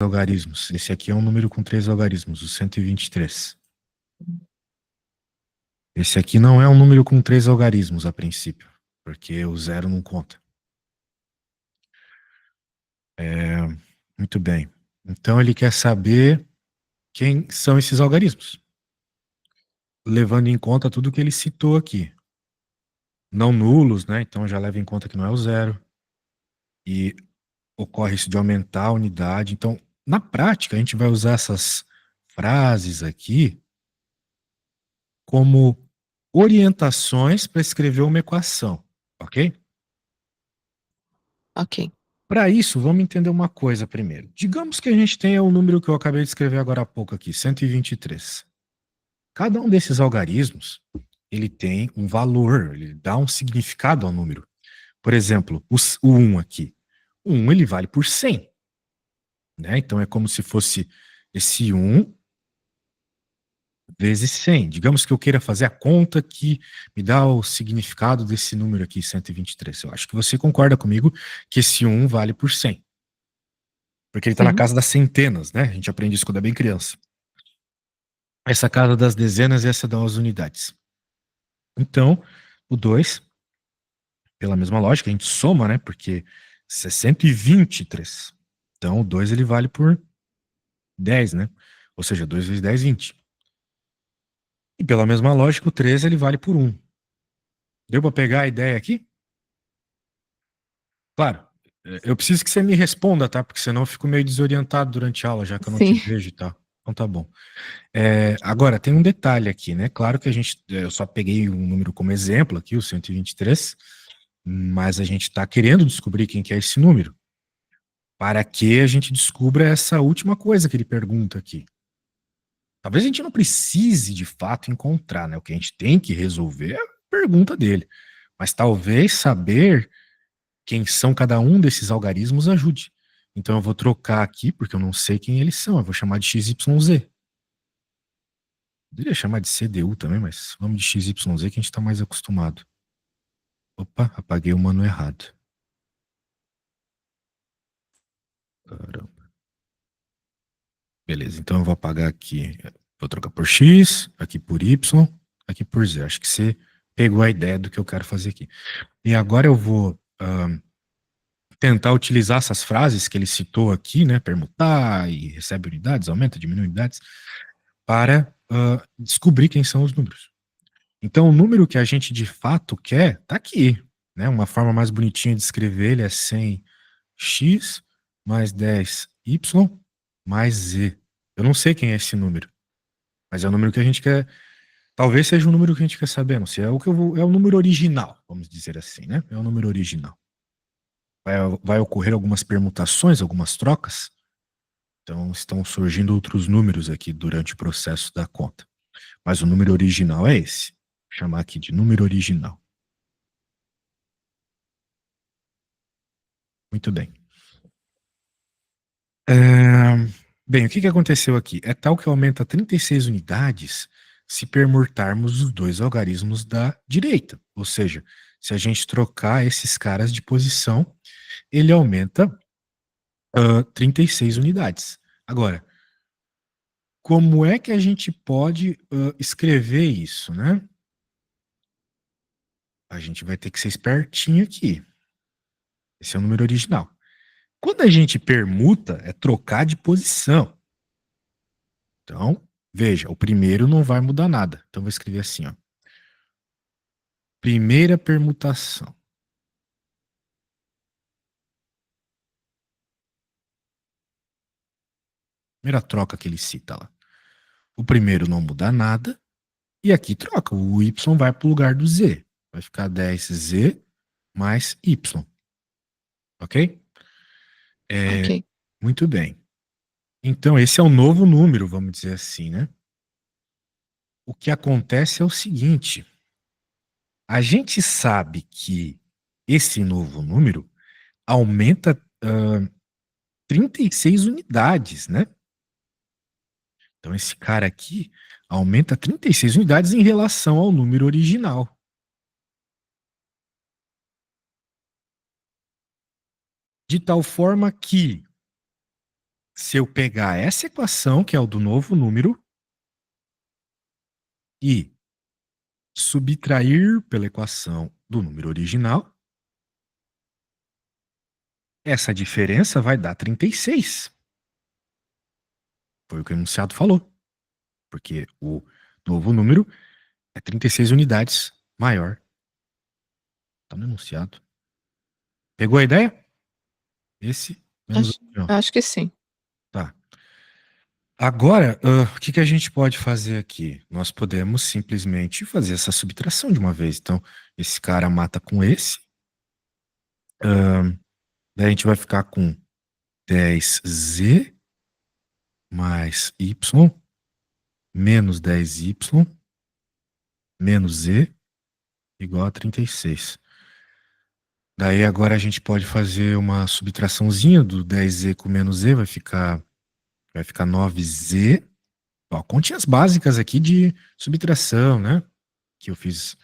algarismos. Esse aqui é um número com 3 algarismos, o 123. Esse aqui não é um número com 3 algarismos a princípio, porque o zero não conta. Muito bem. Então ele quer saber quem são esses algarismos, levando em conta tudo que ele citou aqui. Não nulos, né? Então já leva em conta que não é o zero. E ocorre isso de aumentar a unidade. Então, na prática, a gente vai usar essas frases aqui como orientações para escrever uma equação, ok? Ok. Para isso, vamos entender uma coisa primeiro. Digamos que a gente tenha o número que eu acabei de escrever agora há pouco aqui, 123. Cada um desses algarismos, ele tem um valor, ele dá um significado ao número. Por exemplo, o 1 aqui. O 1 ele vale por 100. Né? Então é como se fosse esse 1 vezes 100. Digamos que eu queira fazer a conta que me dá o significado desse número aqui, 123. Eu acho que você concorda comigo que esse 1 vale por 100. Porque ele está na Sim. casa das centenas, né? A gente aprende isso quando é bem criança. Essa casa das dezenas e essa das unidades. Então, o 2, pela mesma lógica, a gente soma, né? Porque 123. Então, o 2 ele vale por 10, né? Ou seja, 2 vezes 10, 20. E pela mesma lógica, o 13 ele vale por 1. Deu para pegar a ideia aqui? Claro, eu preciso que você me responda, tá? Porque senão eu fico meio desorientado durante a aula, já que eu não te Sim. vejo e tal. Então tá bom. Agora, tem um detalhe aqui, né? Claro que eu só peguei um número como exemplo aqui, o 123, mas a gente está querendo descobrir quem que é esse número, para que a gente descubra essa última coisa que ele pergunta aqui. Talvez a gente não precise de fato encontrar, né? O que a gente tem que resolver é a pergunta dele. Mas talvez saber quem são cada um desses algarismos ajude. Então eu vou trocar aqui, porque eu não sei quem eles são. Eu vou chamar de XYZ. Poderia chamar de CDU também, mas vamos de XYZ que a gente está mais acostumado. Opa, apaguei o mano errado. Caramba. Beleza, então eu vou apagar aqui. Vou trocar por X, aqui por Y, aqui por Z. Acho que você pegou a ideia do que eu quero fazer aqui. E agora eu vou tentar utilizar essas frases que ele citou aqui, né? Permutar e recebe unidades, aumenta, diminui unidades, para descobrir quem são os números. Então, o número que a gente de fato quer está aqui. Né? Uma forma mais bonitinha de escrever ele é 100x mais 10y mais z. Eu não sei quem é esse número, mas é o número que a gente quer. Talvez seja o número que a gente quer saber, não sei. É o número original, vamos dizer assim, né? É o número original. Vai ocorrer algumas permutações, algumas trocas. Então, estão surgindo outros números aqui durante o processo da conta. Mas o número original é esse. Vou chamar aqui de número original. Muito bem. É, Bem, o que aconteceu aqui? É tal que aumenta 36 unidades se permutarmos os dois algarismos da direita. Ou seja, se a gente trocar esses caras de posição, ele aumenta 36 unidades. Agora, como é que a gente pode escrever isso, né? A gente vai ter que ser espertinho aqui. Esse é o número original. Quando a gente permuta, é trocar de posição. Então, veja, o primeiro não vai mudar nada. Então, vou escrever assim, ó. Primeira permutação. Primeira troca que ele cita lá. O primeiro não muda nada. E aqui troca. O y vai para o lugar do z. Vai ficar 10z mais y. Ok? Ok. Muito bem. Então, esse é o novo número, vamos dizer assim, né? O que acontece é o seguinte: a gente sabe que esse novo número aumenta 36 unidades, né? Então, esse cara aqui aumenta 36 unidades em relação ao número original. De tal forma que, se eu pegar essa equação, que é o do novo número, e subtrair pela equação do número original, essa diferença vai dar 36. Foi o que o enunciado falou. Porque o novo número é 36 unidades maior. Tá no enunciado. Pegou a ideia? Esse menos Acho, aqui, ó. acho que sim. Tá. Agora, o que a gente pode fazer aqui? Nós podemos simplesmente fazer essa subtração de uma vez. Então, esse cara mata com esse. Daí a gente vai ficar com 10z mais y menos 10y menos z igual a 36. Daí agora a gente pode fazer uma subtraçãozinha do 10z com menos z, vai ficar 9z. Ó, continhas básicas aqui de subtração, né? Que eu fiz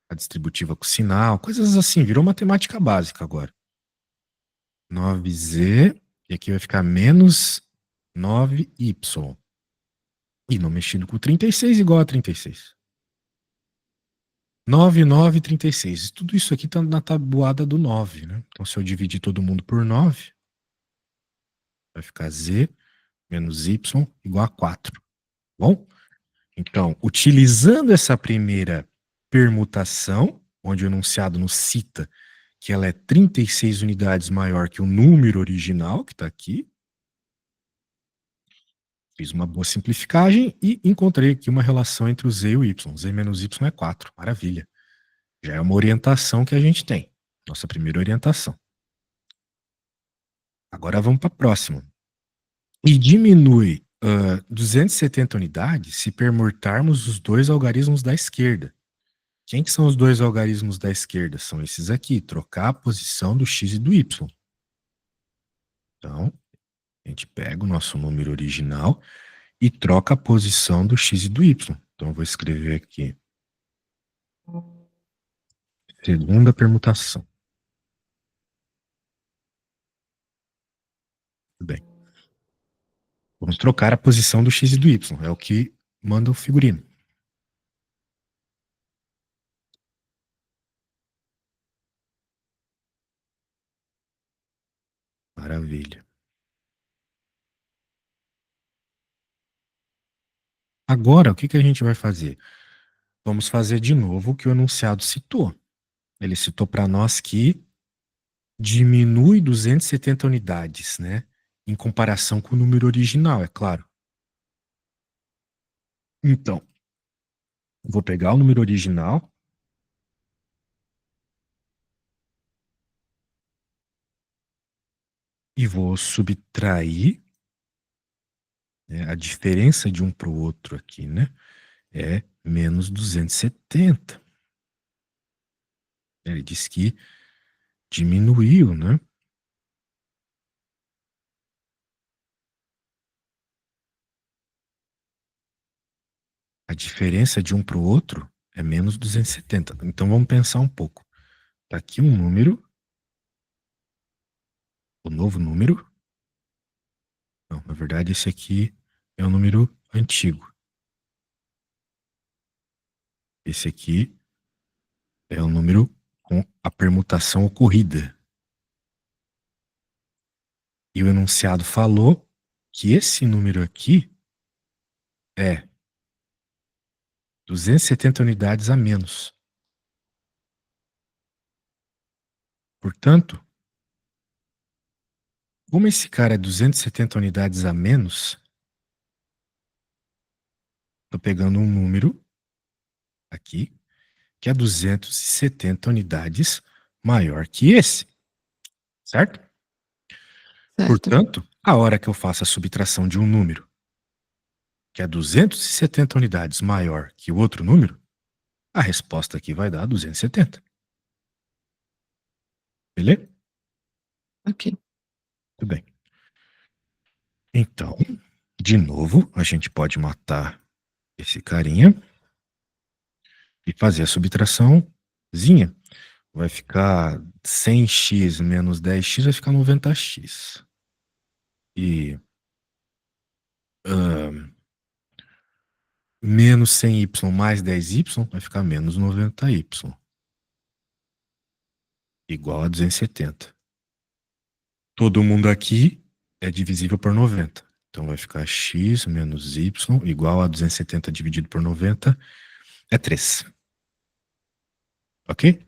a distributiva com sinal, coisas assim, virou matemática básica agora. 9z, e aqui vai ficar menos 9y. E não mexido com 36 igual a 36. 9, 9, 36. Tudo isso aqui está na tabuada do 9, né? Então, se eu dividir todo mundo por 9, vai ficar z menos y igual a 4. Bom? Então, utilizando essa primeira permutação, onde o enunciado nos cita que ela é 36 unidades maior que o número original, que está aqui, fiz uma boa simplificagem e encontrei aqui uma relação entre o z e o y. Z menos y é 4. Maravilha. Já é uma orientação que a gente tem. Nossa primeira orientação. Agora vamos para a próxima. E diminui 270 unidades se permutarmos os dois algarismos da esquerda. Quem que são os dois algarismos da esquerda? São esses aqui, trocar a posição do x e do y. Então, a gente pega o nosso número original e troca a posição do x e do y. Então, eu vou escrever aqui. Segunda permutação. Tudo bem. Vamos trocar a posição do x e do y. É o que manda o figurino. Maravilha. Agora, o que a gente vai fazer? Vamos fazer de novo o que o enunciado citou. Ele citou para nós que diminui 270 unidades, né? Em comparação com o número original, é claro. Então, vou pegar o número original e vou subtrair, né, a diferença de um para o outro aqui, né? É menos 270. Ele disse que diminuiu, né? A diferença de um para o outro é menos 270. Então vamos pensar um pouco. Está aqui um número, o novo número. Não, na verdade esse aqui é o número antigo. Esse aqui é o número com a permutação ocorrida. E o enunciado falou que esse número aqui é 270 unidades a menos. Portanto, como esse cara é 270 unidades a menos, estou pegando um número aqui que é 270 unidades maior que esse, certo? Certo. Portanto, a hora que eu faço a subtração de um número que é 270 unidades maior que o outro número, a resposta aqui vai dar 270. Beleza? Ok. Tudo bem. Então, de novo, a gente pode matar esse carinha e fazer a subtraçãozinha. Vai ficar 100x menos 10x, vai ficar 90x. E menos 100y mais 10y vai ficar menos 90y. Igual a 270. Todo mundo aqui é divisível por 90. Então vai ficar x menos y igual a 270 dividido por 90 é 3. Ok?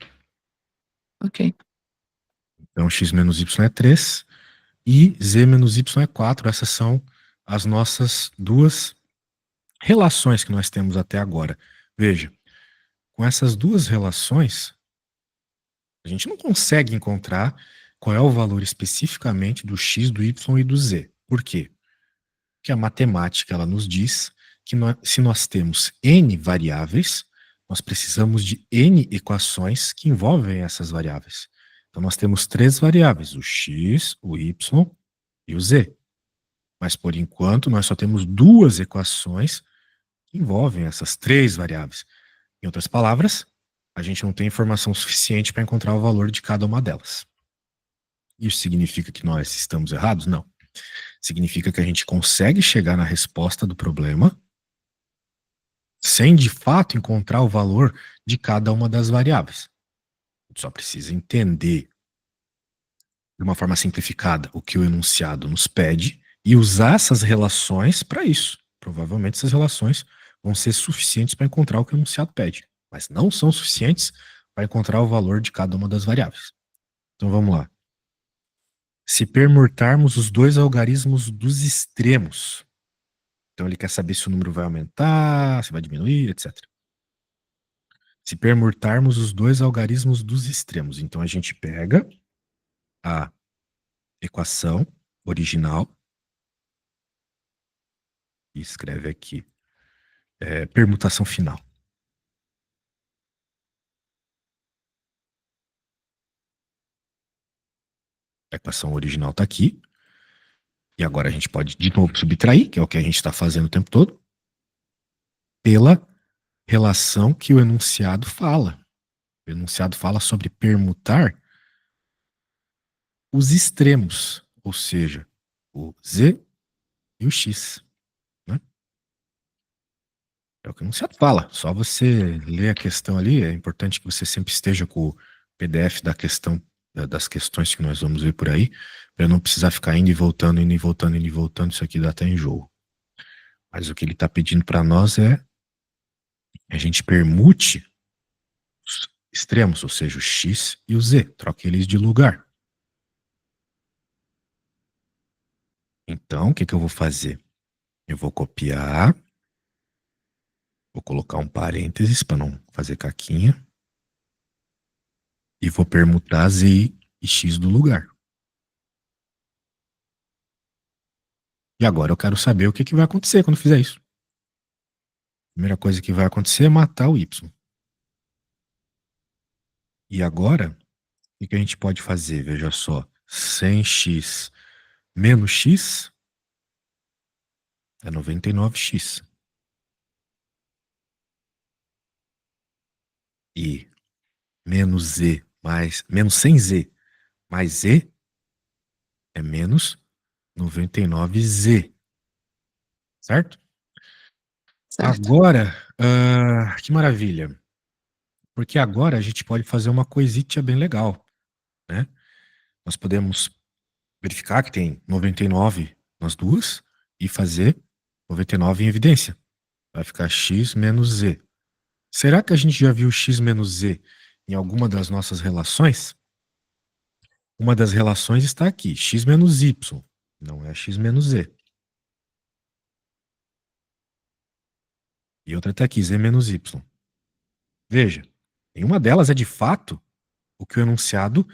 Ok. Então x menos y é 3 e z menos y é 4. Essas são as nossas duas relações que nós temos até agora. Veja, com essas duas relações, a gente não consegue encontrar qual é o valor especificamente do x, do y e do z. Por quê? Porque a matemática ela nos diz que se nós temos n variáveis, nós precisamos de n equações que envolvem essas variáveis. Então nós temos 3 variáveis, o x, o y e o z. Mas por enquanto nós só temos 2 equações que envolvem essas 3 variáveis. Em outras palavras, a gente não tem informação suficiente para encontrar o valor de cada uma delas. Isso significa que nós estamos errados? Não. Significa que a gente consegue chegar na resposta do problema sem, de fato, encontrar o valor de cada uma das variáveis. A gente só precisa entender, de uma forma simplificada, o que o enunciado nos pede e usar essas relações para isso. Provavelmente essas relações vão ser suficientes para encontrar o que o enunciado pede, mas não são suficientes para encontrar o valor de cada uma das variáveis. Então vamos lá. Se permutarmos os dois algarismos dos extremos, então ele quer saber se o número vai aumentar, se vai diminuir, etc. Se permutarmos os dois algarismos dos extremos, então a gente pega a equação original e escreve aqui permutação final. A equação original está aqui. E agora a gente pode de novo subtrair, que é o que a gente está fazendo o tempo todo, pela relação que o enunciado fala. O enunciado fala sobre permutar os extremos, ou seja, o z e o x. Né? É o que o enunciado fala. Só você ler a questão ali, é importante que você sempre esteja com o PDF da questão, das questões que nós vamos ver por aí, para não precisar ficar indo e voltando, indo e voltando, indo e voltando, isso aqui dá até enjoo. Mas o que ele está pedindo para nós é que a gente permute os extremos, ou seja, o x e o z, troque eles de lugar. Então, o que eu vou fazer? Eu vou copiar, vou colocar um parênteses para não fazer caquinha, e vou permutar z e x do lugar. E agora eu quero saber o que vai acontecer quando eu fizer isso. A primeira coisa que vai acontecer é matar o y. E agora, o que a gente pode fazer? Veja só, 100x menos x é 99x. E menos z mais menos 100z mais z é menos 99z. Certo? Certo. Agora, que maravilha. Porque agora a gente pode fazer uma coisita bem legal, né? Nós podemos verificar que tem 99 nas duas e fazer 99 em evidência. Vai ficar x menos z. Será que a gente já viu x menos z em alguma das nossas relações? Uma das relações está aqui, x menos y, não é x menos z. E outra está aqui, z menos y. Veja, nenhuma delas é de fato o que o enunciado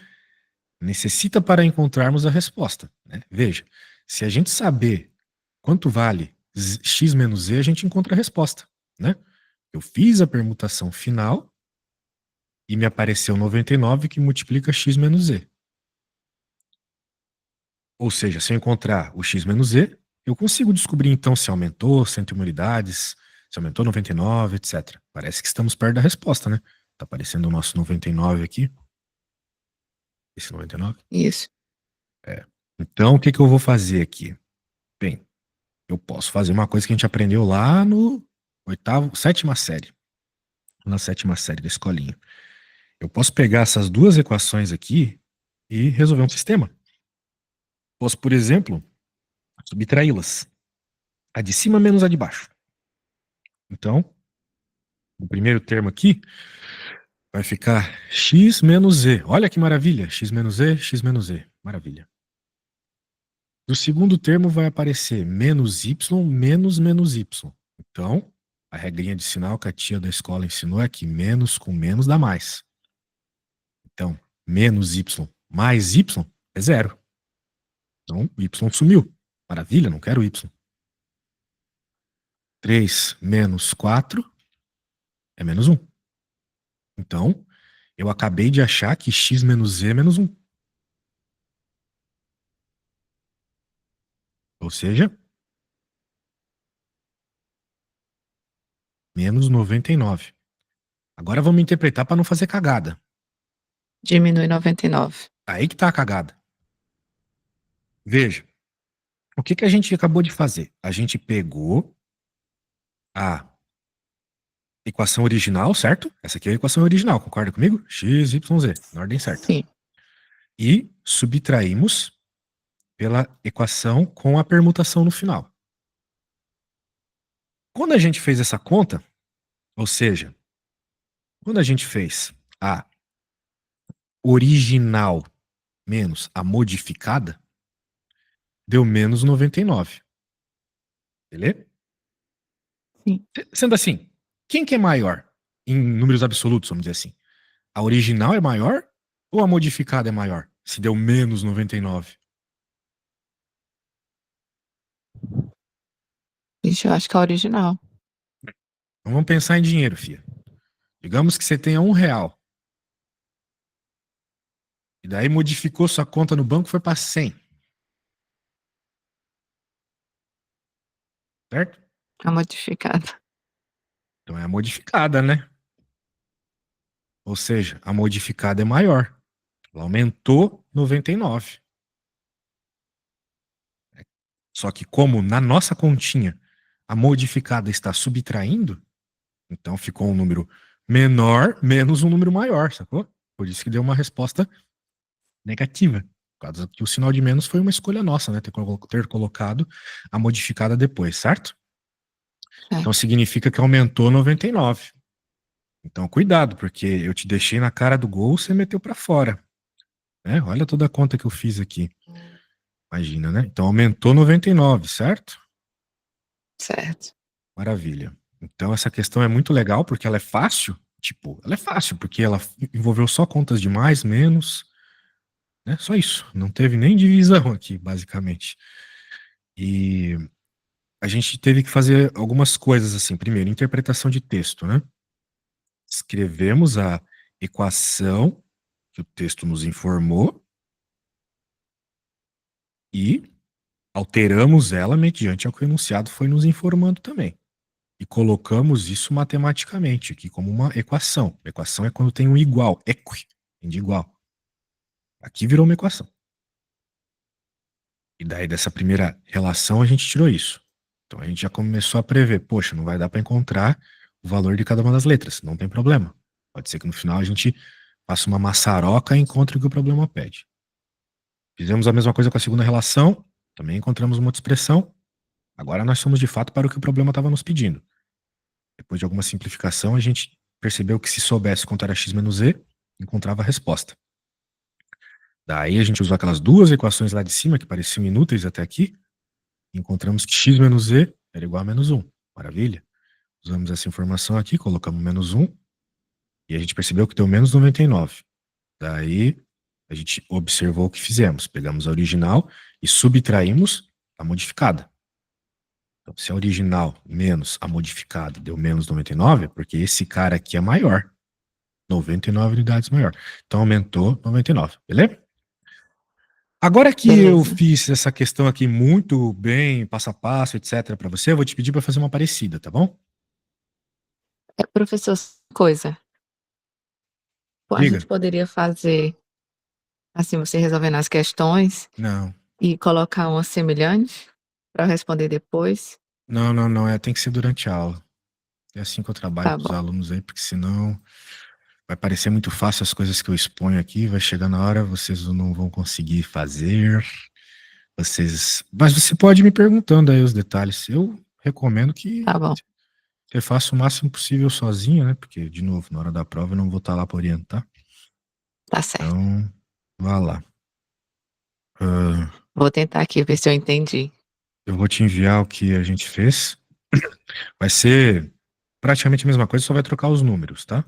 necessita para encontrarmos a resposta. Né? Veja, se a gente saber quanto vale x menos z, a gente encontra a resposta. Né? Eu fiz a permutação final e me apareceu 99 que multiplica x menos z. Ou seja, se eu encontrar o x menos z, eu consigo descobrir então se aumentou 101 unidades, se aumentou 99, etc. Parece que estamos perto da resposta, né? Tá aparecendo o nosso 99 aqui. Esse 99? Isso. Então, o que eu vou fazer aqui? Bem, eu posso fazer uma coisa que a gente aprendeu lá no sétima série. Na sétima série da escolinha. Eu posso pegar essas duas equações aqui e resolver um sistema. Posso, por exemplo, subtraí-las. A de cima menos a de baixo. Então, o primeiro termo aqui vai ficar x menos z. Olha que maravilha. X menos z, x menos z. Maravilha. Do segundo termo vai aparecer menos y menos menos y. Então, a regrinha de sinal que a tia da escola ensinou é que menos com menos dá mais. Então, menos y mais y é zero. Então, o y sumiu. Maravilha, não quero y. 3 menos 4 é menos 1. Então, eu acabei de achar que x menos z é menos 1. Ou seja, menos 99. Agora vamos interpretar para não fazer cagada. Diminui 99. Aí que tá a cagada. Veja, o que a gente acabou de fazer? A gente pegou a equação original, certo? Essa aqui é a equação original, concorda comigo? X, Y, Z, na ordem certa. Sim. E subtraímos pela equação com a permutação no final. Quando a gente fez essa conta, ou seja, quando a gente fez a original menos a modificada, deu menos 99. Beleza? Sim. Sendo assim, quem que é maior em números absolutos, vamos dizer assim? A original é maior ou a modificada é maior? Se deu menos 99. Ixi, eu acho que é a original. Então vamos pensar em dinheiro, filha. Digamos que você tenha R$1. E daí modificou sua conta no banco, foi para 100. Certo? A modificada. Então é a modificada, né? Ou seja, a modificada é maior. Ela aumentou 99. Só que como na nossa continha a modificada está subtraindo, então ficou um número menor menos um número maior, sacou? Por isso que deu uma resposta negativa. Por causa que o sinal de menos foi uma escolha nossa, né? Ter colocado a modificada depois, certo? É. Então significa que aumentou 99. Então cuidado, porque eu te deixei na cara do gol, você meteu para fora. Né? Olha toda a conta que eu fiz aqui. Imagina, né? Então aumentou 99, certo? Certo. Maravilha. Então essa questão é muito legal porque ela é fácil. Tipo, ela é fácil porque ela envolveu só contas de mais, menos, né? Só isso. Não teve nem divisão aqui, basicamente. E a gente teve que fazer algumas coisas assim. Primeiro, interpretação de texto, né? Escrevemos a equação que o texto nos informou e alteramos ela mediante ao que o enunciado foi nos informando também. E colocamos isso matematicamente aqui como uma equação. Equação é quando tem um igual, equi, de igual. Aqui virou uma equação. E daí dessa primeira relação a gente tirou isso. Então a gente já começou a prever, poxa, não vai dar para encontrar o valor de cada uma das letras, não tem problema. Pode ser que no final a gente faça uma maçaroca e encontre o que o problema pede. Fizemos a mesma coisa com a segunda relação, também encontramos uma outra expressão. Agora nós somos de fato para o que o problema estava nos pedindo. Depois de alguma simplificação, a gente percebeu que se soubesse quanto era x menos z, encontrava a resposta. Daí a gente usou aquelas duas equações lá de cima, que pareciam inúteis até aqui, e encontramos que x menos z era igual a menos 1. Maravilha. Usamos essa informação aqui, colocamos menos 1, e a gente percebeu que deu menos 99. Daí a gente observou o que fizemos. Pegamos a original e subtraímos a modificada. Então, se a original menos a modificada deu menos 99, é porque esse cara aqui é maior. 99 unidades maior. Então, aumentou 99, beleza? Agora que Beleza. eu fiz essa questão aqui muito bem, passo a passo, etc, para você, eu vou te pedir para fazer uma parecida, tá bom? Professor, coisa. A Diga. gente poderia fazer, assim, você resolvendo as questões Não. e colocar uma semelhante para responder depois? Não, tem que ser durante a aula. É assim que eu trabalho Tá com os bom, alunos aí, porque senão vai parecer muito fácil as coisas que eu exponho aqui, vai chegar na hora, vocês não vão conseguir fazer. Mas você pode ir me perguntando aí os detalhes. Eu recomendo que tá bom, você faça o máximo possível sozinho, né? Porque, de novo, na hora da prova eu não vou estar lá para orientar. tá certo. Então, vá lá. Ah, Vou tentar aqui ver se eu entendi. eu vou te enviar o que a gente fez. Vai ser praticamente a mesma coisa, só vai trocar os números, tá?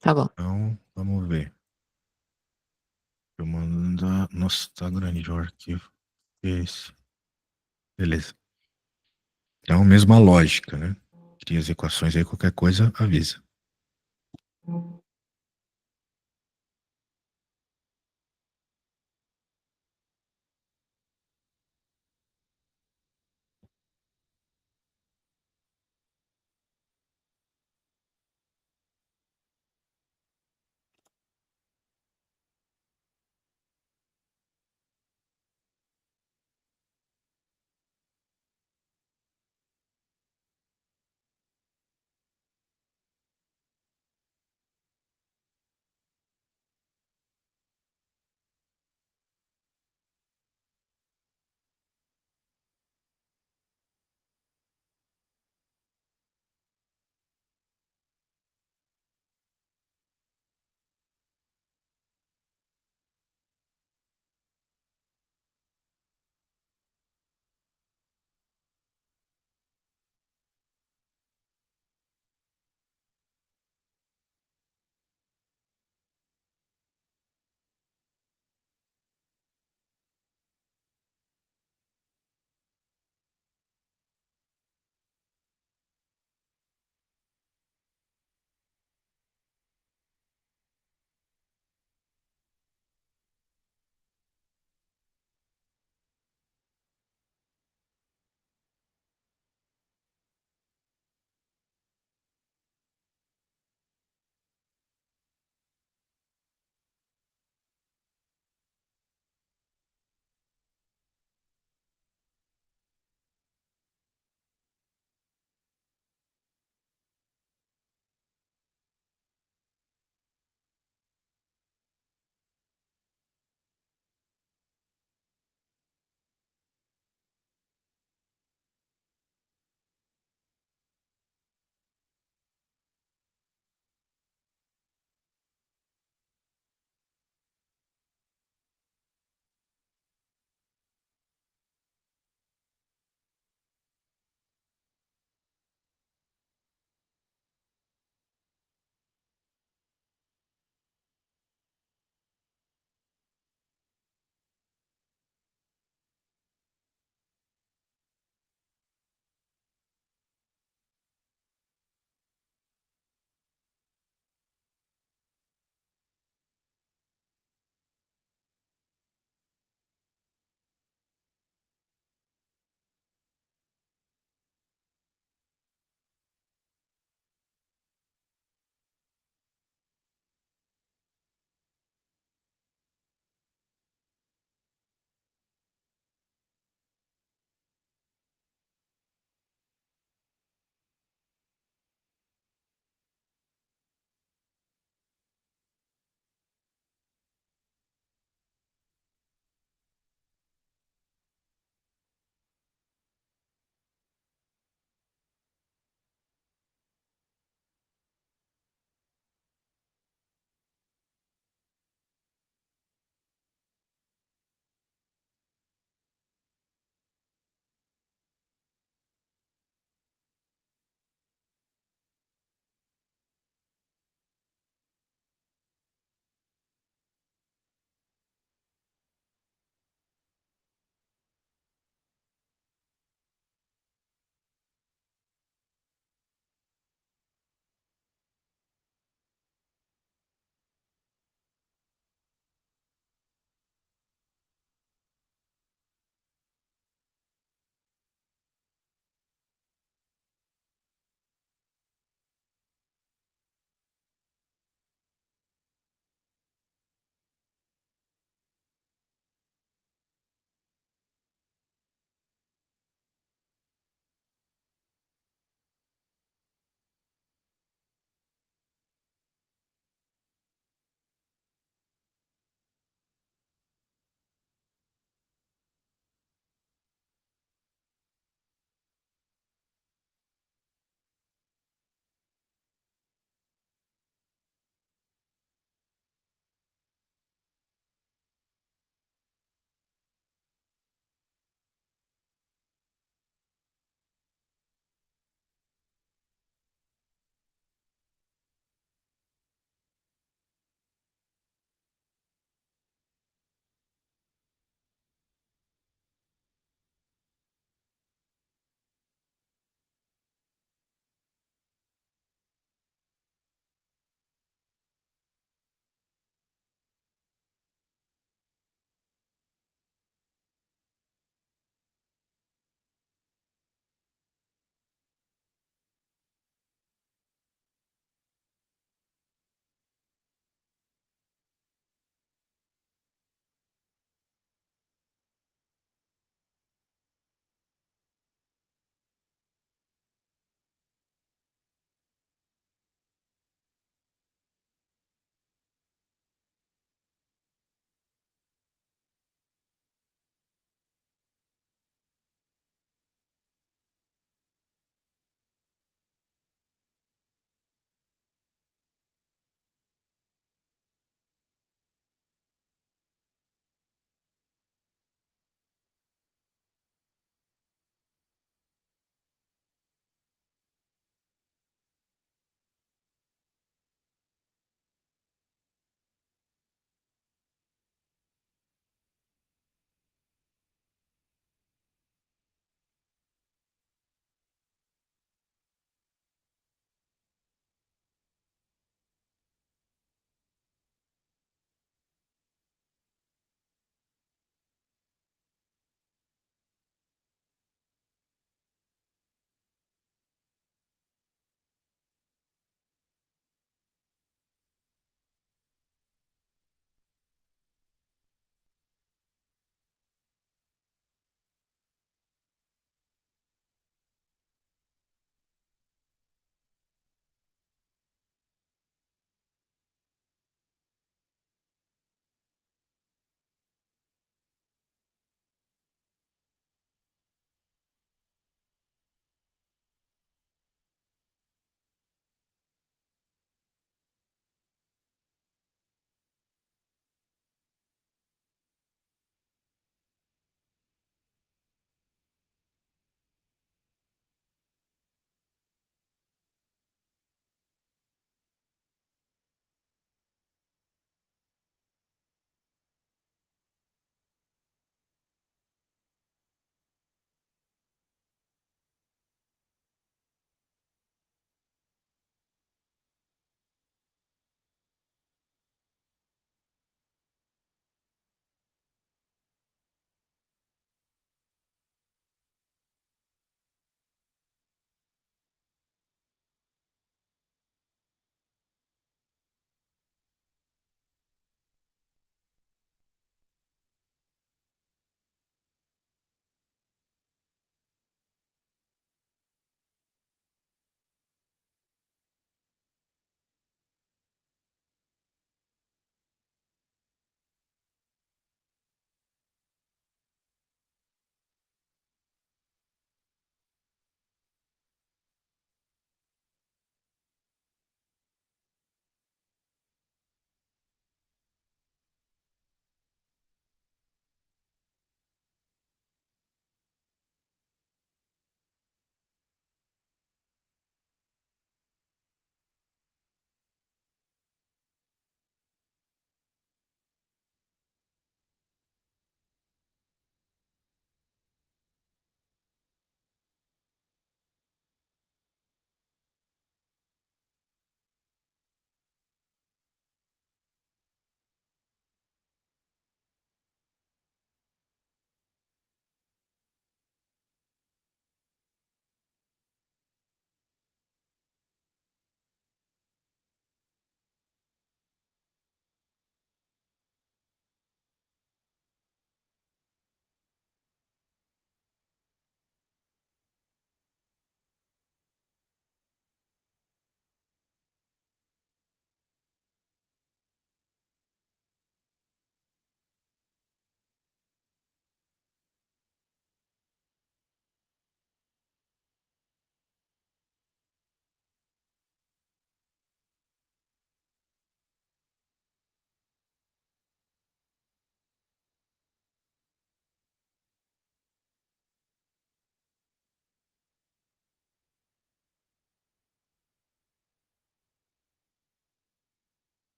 Tá bom, Então, vamos ver. Eu mando. Nossa, tá grande o arquivo. Esse. Beleza. Então, mesma lógica, né? Cria as equações aí, qualquer coisa, avisa.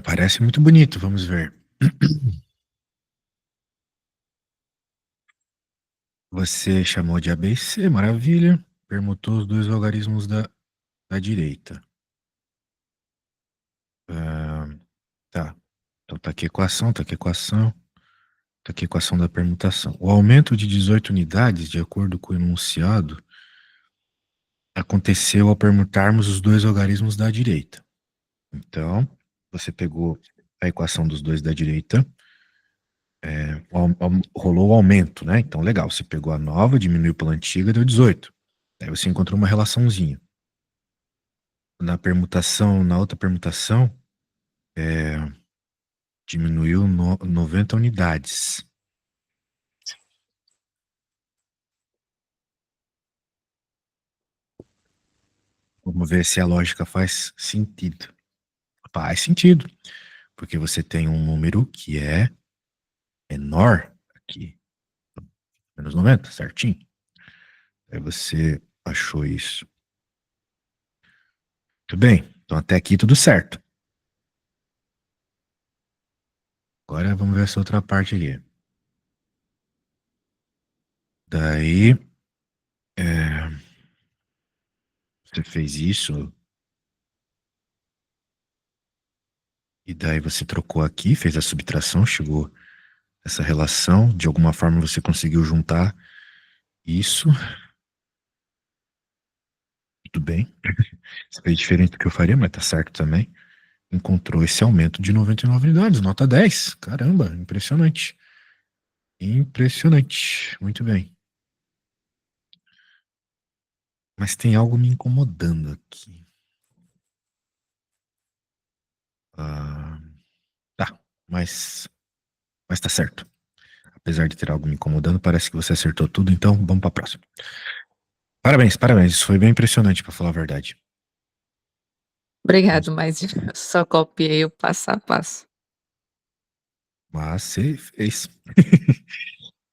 Parece muito bonito, vamos ver. Você chamou de ABC, maravilha. Permutou os dois logaritmos da direita. Ah, tá. Então tá aqui a equação, tá aqui a equação. Tá aqui a equação da permutação. O aumento de 18 unidades, de acordo com o enunciado, aconteceu ao permutarmos os dois logaritmos da direita. Então, você pegou a equação dos dois da direita, rolou o aumento, né? Então, legal, você pegou a nova, diminuiu pela antiga, deu 18. Aí você encontrou uma relaçãozinha. Na permutação, na outra permutação, diminuiu 90 unidades. Vamos ver se a lógica faz sentido. Faz sentido, porque você tem um número que é menor aqui, menos 90, certinho. Aí você achou isso. Tudo bem, então até aqui tudo certo. Agora vamos ver essa outra parte aqui. Daí, você fez isso, e daí você trocou aqui, fez a subtração, chegou essa relação, de alguma forma você conseguiu juntar isso. Tudo bem. Isso foi diferente do que eu faria, mas tá certo também. Encontrou esse aumento de 99 unidades, nota 10. Caramba, impressionante. Impressionante. Muito bem. Mas tem algo me incomodando aqui. Ah, tá, mas tá certo. Apesar de ter algo me incomodando, parece que você acertou tudo, então vamos para a próxima. Parabéns, parabéns. Isso foi bem impressionante, para falar a verdade. Obrigado, mas só copiei o passo a passo. Mas você fez.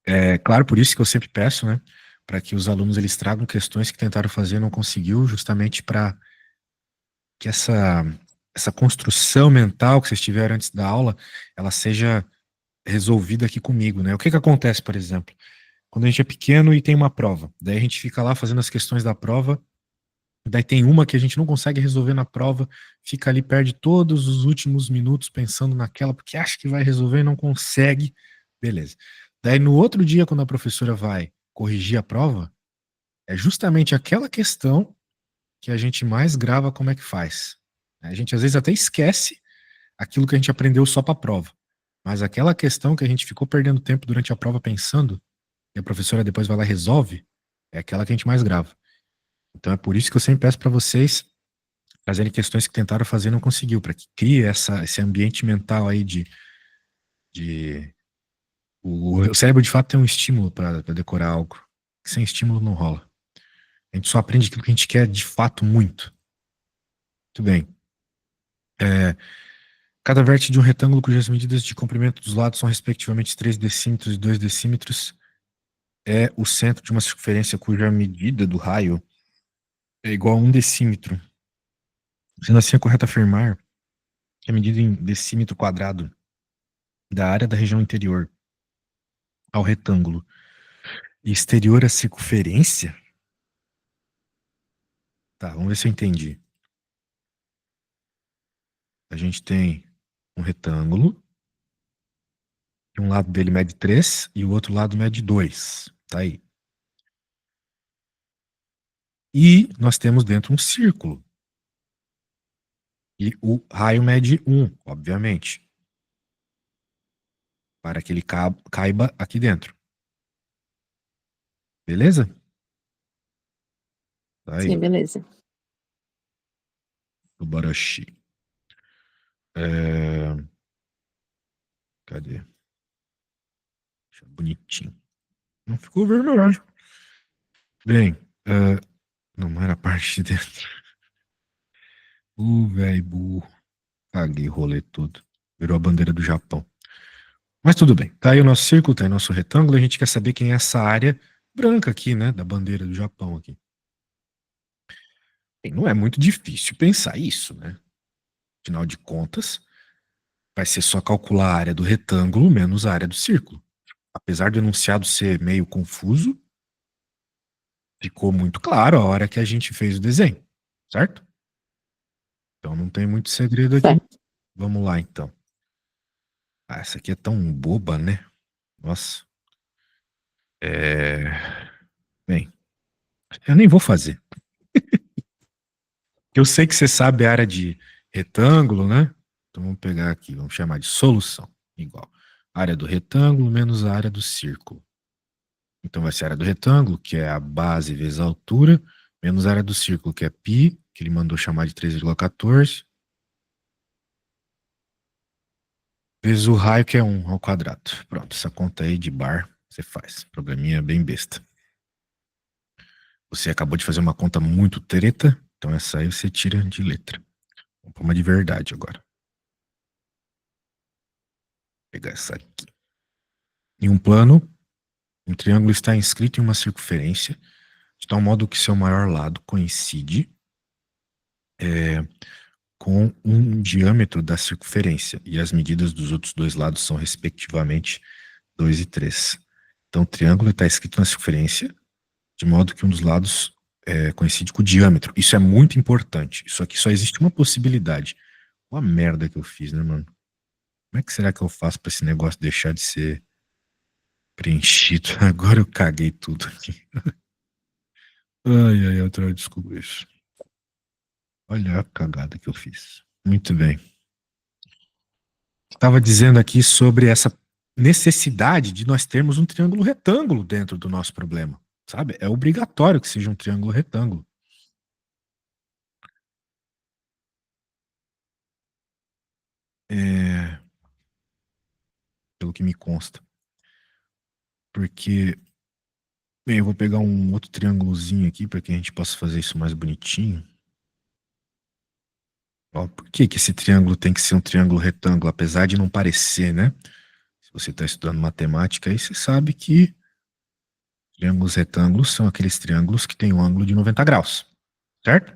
É claro, por isso que eu sempre peço, né, para que os alunos eles tragam questões que tentaram fazer e não conseguiu, justamente para que essa construção mental que vocês tiveram antes da aula, ela seja resolvida aqui comigo, né? O que que acontece, por exemplo, quando a gente é pequeno e tem uma prova, daí a gente fica lá fazendo as questões da prova, daí tem uma que a gente não consegue resolver na prova, fica ali, perde todos os últimos minutos pensando naquela, porque acha que vai resolver e não consegue, beleza. Daí no outro dia, quando a professora vai corrigir a prova, é justamente aquela questão que a gente mais grava como é que faz. A gente às vezes até esquece aquilo que a gente aprendeu só para a prova. Mas aquela questão que a gente ficou perdendo tempo durante a prova pensando, e a professora depois vai lá e resolve, é aquela que a gente mais grava. Então é por isso que eu sempre peço para vocês trazerem questões que tentaram fazer e não conseguiu, para que crie esse ambiente mental aí de o cérebro de fato tem um estímulo para decorar algo. Sem estímulo não rola. A gente só aprende aquilo que a gente quer de fato muito. Muito bem. Cada vértice de um retângulo cujas medidas de comprimento dos lados são respectivamente 3 decímetros e 2 decímetros é o centro de uma circunferência cuja medida do raio é igual a 1 decímetro. Sendo assim, é correto afirmar que a medida em decímetro quadrado da área da região interior ao retângulo e exterior à circunferência. Tá, vamos ver se eu entendi. A gente tem um retângulo, e um lado dele mede 3 e o outro lado mede 2. Tá aí. E nós temos dentro um círculo. E o raio mede 1, obviamente, para que ele caiba aqui dentro. Beleza? Tá Sim, aí, beleza. o Barashi. É... Cadê? Deixa bonitinho. Não ficou vermelho. Bem, não era a parte de dentro. Velho burro. Caguei, rolê tudo. Virou a bandeira do Japão. Mas tudo bem. Tá aí o nosso círculo, tá aí o nosso retângulo. A gente quer saber quem é essa área branca aqui, né? Da bandeira do Japão aqui. Bem, não é muito difícil pensar isso, né? Afinal de contas, vai ser só calcular a área do retângulo menos a área do círculo. Apesar do enunciado ser meio confuso, ficou muito claro a hora que a gente fez o desenho, certo? Então não tem muito segredo aqui. Certo. Vamos lá, então. Ah, essa aqui é tão boba, né? Nossa. Bem, eu nem vou fazer. Eu sei que você sabe a área de retângulo, né? Então vamos pegar aqui, vamos chamar de solução. Igual. Área do retângulo menos a área do círculo. Então vai ser a área do retângulo, que é a base vezes a altura, menos a área do círculo, que é π, que ele mandou chamar de 3,14, vezes o raio, que é 1 ao quadrado. Pronto, essa conta aí de bar você faz. Programinha bem besta. Você acabou de fazer uma conta muito treta, então essa aí você tira de letra. Vamos para uma de verdade agora. Vou pegar essa aqui. Em um plano, um triângulo está inscrito em uma circunferência, de tal modo que seu maior lado coincide com um diâmetro da circunferência, e as medidas dos outros dois lados são, respectivamente, 2 e 3. Então, o triângulo está escrito na circunferência, de modo que um dos lados coincide com o diâmetro. Isso é muito importante. Isso aqui só existe uma possibilidade. Uma merda que eu fiz, né, mano? Como é que será que eu faço para esse negócio deixar de ser preenchido? Agora eu caguei tudo aqui. Ai, ai, eu trago desculpa isso. Olha a cagada que eu fiz. Muito bem. Estava dizendo aqui sobre essa necessidade de nós termos um triângulo retângulo dentro do nosso problema, sabe? É obrigatório que seja um triângulo retângulo. Pelo que me consta. Porque, bem, eu vou pegar um outro triângulozinho aqui para que a gente possa fazer isso mais bonitinho. Ó, por que que esse triângulo tem que ser um triângulo retângulo, apesar de não parecer, né? Se você está estudando matemática, aí você sabe que triângulos retângulos são aqueles triângulos que têm um ângulo de 90 graus, certo?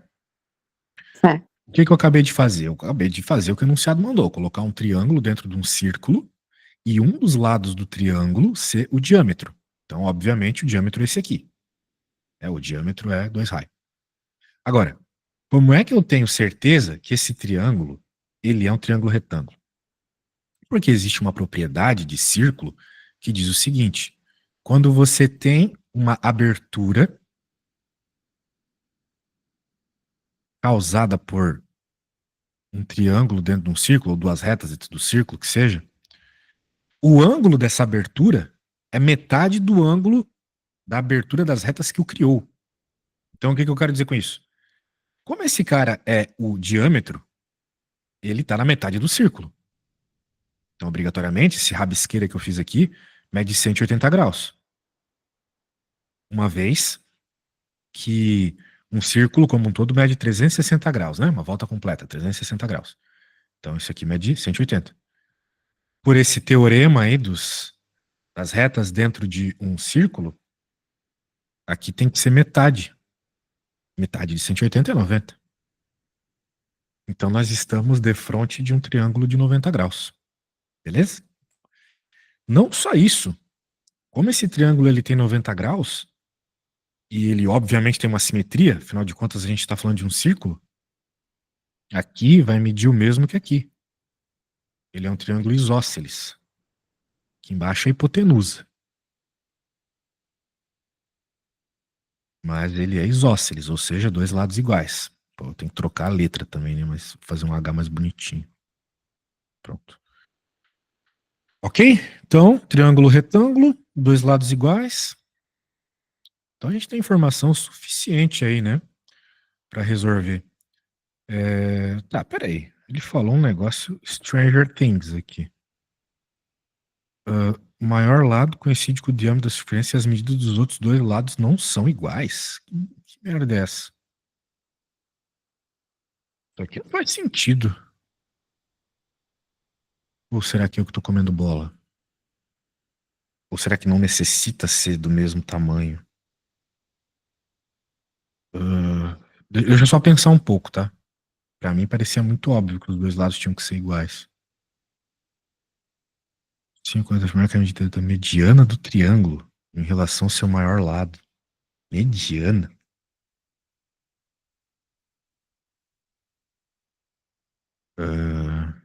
Certo. O que que eu acabei de fazer? Eu acabei de fazer o que o enunciado mandou, colocar um triângulo dentro de um círculo e um dos lados do triângulo ser o diâmetro. Então, obviamente, o diâmetro é esse aqui. O diâmetro é 2 raios. Agora, como é que eu tenho certeza que esse triângulo ele é um triângulo retângulo? Porque existe uma propriedade de círculo que diz o seguinte: quando você tem uma abertura causada por um triângulo dentro de um círculo, ou duas retas dentro do círculo, que seja, o ângulo dessa abertura é metade do ângulo da abertura das retas que o criou. Então, o que eu quero dizer com isso? Como esse cara é o diâmetro, ele está na metade do círculo. Então, obrigatoriamente, esse rabisqueira que eu fiz aqui mede 180 graus. Uma vez que um círculo como um todo mede 360 graus, né? Uma volta completa, 360 graus. Então, isso aqui mede 180. Por esse teorema aí das retas dentro de um círculo, aqui tem que ser metade. Metade de 180 é 90. Então, nós estamos de frente de um triângulo de 90 graus. Beleza? Não só isso. Como esse triângulo ele tem 90 graus, e ele obviamente tem uma simetria, afinal de contas a gente está falando de um círculo, aqui vai medir o mesmo que aqui. Ele é um triângulo isósceles. Aqui embaixo é a hipotenusa. Mas ele é isósceles, ou seja, dois lados iguais. Pô, eu tenho que trocar a letra também, né? Mas fazer um H mais bonitinho. Pronto. Ok? Então, triângulo retângulo, dois lados iguais. Então a gente tem informação suficiente aí, né? Para resolver. Tá, peraí. Ele falou um negócio Stranger Things aqui. O maior lado coincide com o diâmetro da circunferência e as medidas dos outros dois lados não são iguais. Que merda é essa? Isso aqui não faz sentido. Ou será que eu que tô comendo bola? Ou será que não necessita ser do mesmo tamanho? Deixa eu só pensar um pouco, tá? Pra mim parecia muito óbvio que os dois lados tinham que ser iguais. 50 maior que a medida da mediana do triângulo em relação ao seu maior lado. Mediana?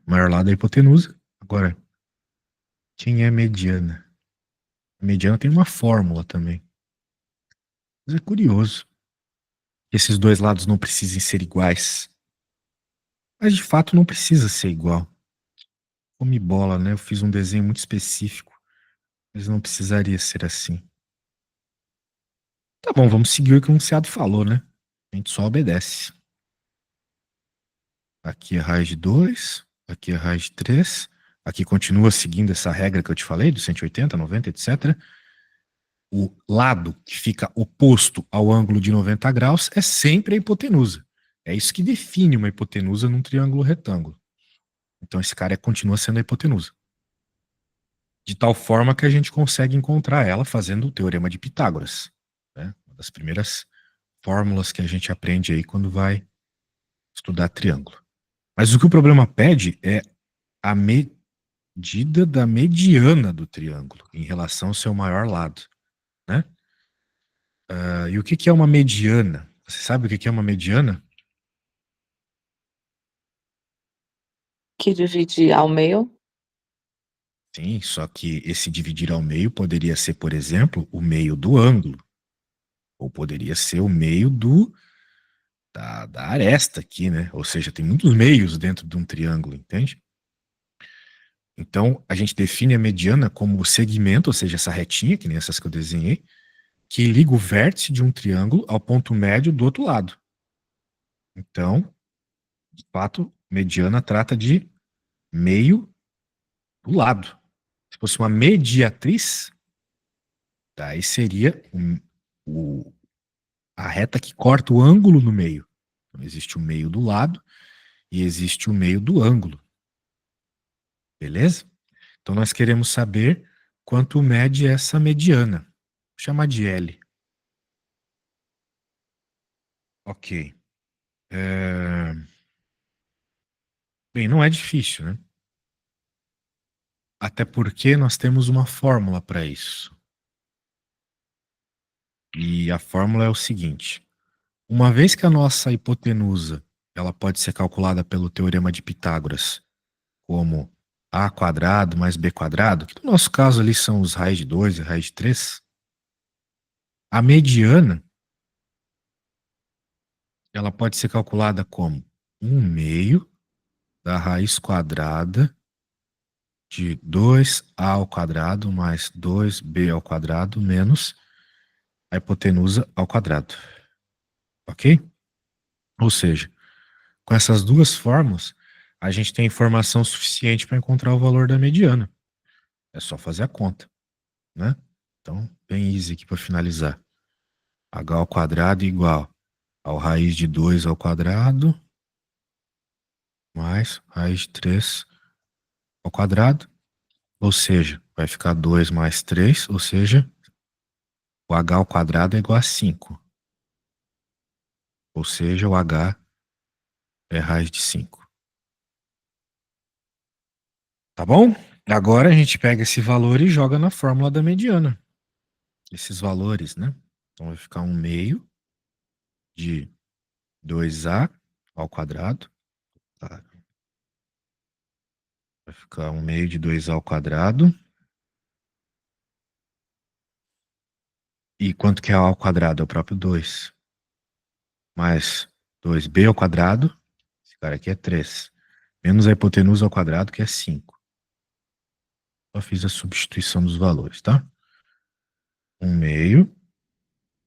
Maior lado é a hipotenusa. Agora, quem é mediana? A mediana tem uma fórmula também. Mas é curioso que esses dois lados não precisem ser iguais. Mas de fato não precisa ser igual. Come bola, né? Eu fiz um desenho muito específico. Mas não precisaria ser assim. Tá bom, vamos seguir o que o enunciado falou, né? A gente só obedece. Aqui é raiz de 2, aqui é raiz de 3. Aqui continua seguindo essa regra que eu te falei, do 180, 90, etc. O lado que fica oposto ao ângulo de 90 graus é sempre a hipotenusa. É isso que define uma hipotenusa num triângulo retângulo. Então esse cara continua sendo a hipotenusa. De tal forma que a gente consegue encontrar ela fazendo o teorema de Pitágoras. Né? Uma das primeiras fórmulas que a gente aprende aí quando vai estudar triângulo. Mas o que o problema pede é a medida da mediana do triângulo em relação ao seu maior lado. Né? E o que é uma mediana? Você sabe o que é uma mediana? Que divide ao meio. Sim, só que esse dividir ao meio poderia ser, por exemplo, o meio do ângulo. Ou poderia ser o meio da aresta aqui, né? Ou seja, tem muitos meios dentro de um triângulo, entende? Então, a gente define a mediana como o segmento, ou seja, essa retinha, que nem essas que eu desenhei, que liga o vértice de um triângulo ao ponto médio do outro lado. Então, de fato, mediana trata de meio do lado. Se fosse uma mediatriz, daí seria a reta que corta o ângulo no meio. Então, existe o meio do lado e existe o meio do ângulo. Beleza? Então, nós queremos saber quanto mede essa mediana. Vou chamar de L. Ok. Bem, não é difícil, né? Até porque nós temos uma fórmula para isso. E a fórmula é o seguinte. Uma vez que a nossa hipotenusa ela pode ser calculada pelo teorema de Pitágoras como a quadrado mais b quadrado, que no nosso caso ali são os raiz de 2 e raiz de 3, a mediana ela pode ser calculada como 1 meio da raiz quadrada de 2a ao quadrado mais 2b ao quadrado menos a hipotenusa ao quadrado. Ok? Ou seja, com essas duas fórmulas, a gente tem informação suficiente para encontrar o valor da mediana. É só fazer a conta, né? Então, bem easy aqui para finalizar. H ao quadrado igual ao raiz de 2 ao quadrado mais raiz de 3 ao quadrado. Ou seja, vai ficar 2 mais 3, ou seja, o H ao quadrado é igual a 5. Ou seja, o H é raiz de 5. Tá bom? Agora a gente pega esse valor e joga na fórmula da mediana. Esses valores, né? Então vai ficar 1 meio de 2a ao quadrado. Tá? Vai ficar 1 meio de 2a ao quadrado. E quanto que é a ao quadrado? É o próprio 2. Mais 2b ao quadrado. Esse cara aqui é 3. Menos a hipotenusa ao quadrado, que é 5. Só fiz a substituição dos valores, tá? 1 meio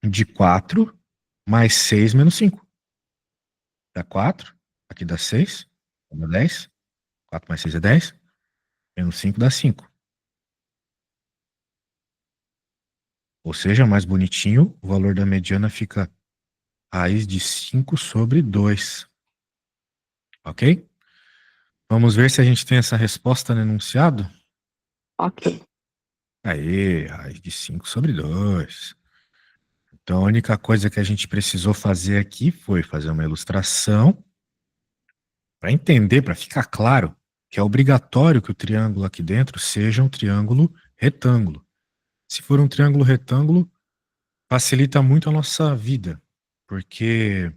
de 4 mais 6 menos 5. Dá 4. Aqui dá 6. Dá 10. 4 mais 6 é 10. Menos 5 dá 5. Ou seja, mais bonitinho, o valor da mediana fica raiz de 5 sobre 2. Ok? Vamos ver se a gente tem essa resposta no enunciado? Ok. Aê, raiz de 5 sobre 2. Então, a única coisa que a gente precisou fazer aqui foi fazer uma ilustração para entender, para ficar claro que é obrigatório que o triângulo aqui dentro seja um triângulo retângulo. Se for um triângulo retângulo, facilita muito a nossa vida, porque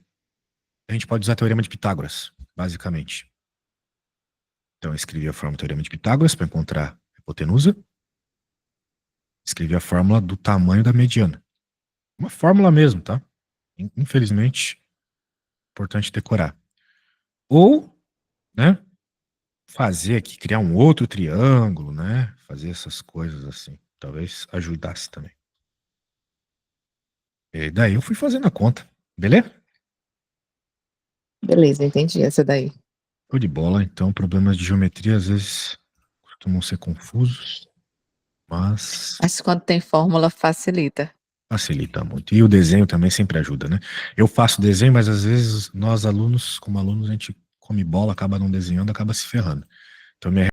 a gente pode usar o teorema de Pitágoras, basicamente. Então, eu escrevi a fórmula do teorema de Pitágoras para encontrar a hipotenusa. Escrevi a fórmula do tamanho da mediana. Uma fórmula mesmo, tá? Infelizmente, importante decorar. Ou, né, fazer aqui, criar um outro triângulo, né? Fazer essas coisas assim. Talvez ajudasse também. E daí eu fui fazendo a conta. Beleza? Beleza, entendi essa daí. Tô de bola. Então, problemas de geometria às vezes costumam ser confusos, mas Mas quando tem fórmula, facilita. facilita muito. E o desenho também sempre ajuda, né? Eu faço desenho, mas às vezes nós alunos, como alunos, a gente come bola, acaba não desenhando, acaba se ferrando. Então, minha